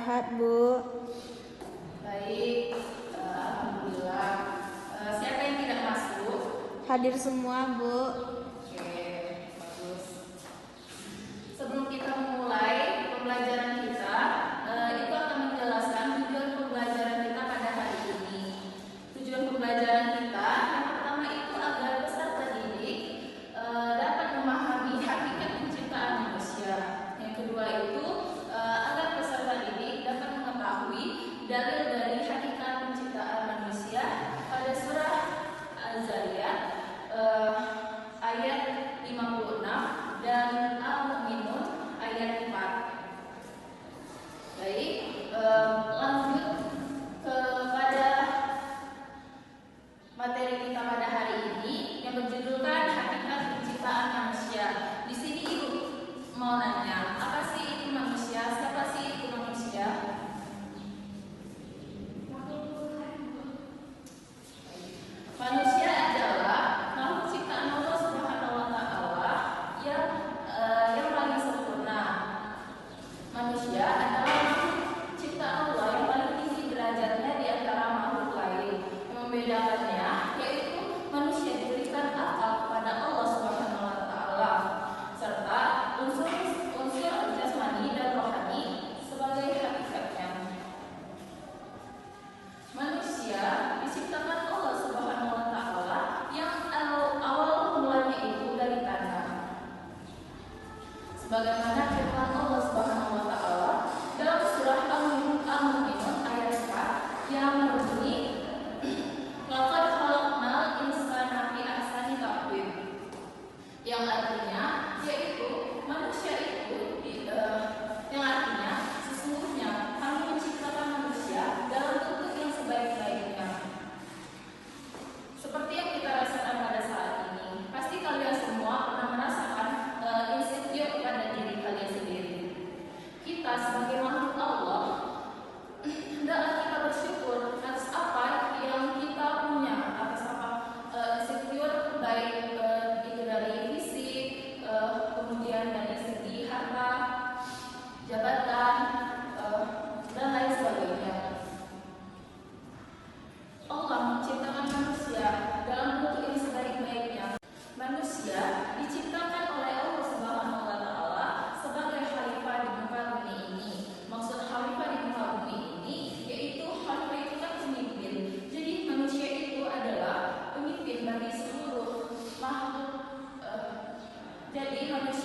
sehat, Bu. Baik, alhamdulillah. Siapa yang tidak masuk? Hadir semua, Bu. Oke, bagus. Sebelum kita memulai pembelajaran kita, itu akan menjelaskan tujuan pembelajaran kita pada hari ini. Tujuan pembelajaran kita yang pertama itu agar peserta didik dapat memahami hakikat penciptaan manusia. Yang kedua itu agar peserta didik dapat mengetahui dalil dari hakikat penciptaan manusia pada surah Az-Zariyat ayat 56 dan Al-Mu'minun ayat 4. Baik, lanjut kepada materi kita pada hari ini yang berjudulkan hakikat penciptaan manusia. Di sini Ibu mau nanya, apa sih itu manusia? Siapa sih itu manusia? Manusia adalah makhluk ciptaan Allah Subhanahu wa taala yang paling sempurna. Manusia adalah makhluk ciptaan Allah yang paling tinggi derajatnya di antara makhluk lain. Yang membedakannya yaitu manusia diberikan akal kepada Allah Subhanahu wa taala serta unsur jasmani dan rohani sebagai hakikatnya. Manusia diciptakan Allah Subhanahu wa taala yang awal mulanya itu dari tanah. Sebagaimana firman Allah Subhanahu wa taala dalam surah Al-Mu'minun ayat 4 yang berbunyi, "Laqad khalaqnal insana fi ahsani taqwim." Yang artinya yaitu manusia itu yang artinya sesungguhnya kami menciptakan manusia dalam bentuk yang sebaik-baiknya. Seperti yang kita rasakan pada saat ini, pasti kalian semua pernah merasakan insecure pada diri kalian sendiri. Kita sebagai makhluk Allah hendaklah kita bersyukur atas apa yang kita punya, atas apa insecure baik itu dari fisik, kemudian dari segi harta, jabatan, dan lain sebagainya. Allah menciptakan manusia dalam bentuk yang sebaik-baiknya. Manusia diciptakan oleh Allah Subhanahu wa taala sebagai khalifah di muka bumi ini. Maksud khalifah di muka bumi ini yaitu khalifah itu kan pemimpin. Jadi manusia itu adalah pemimpin bagi seluruh makhluk. Jadi manusia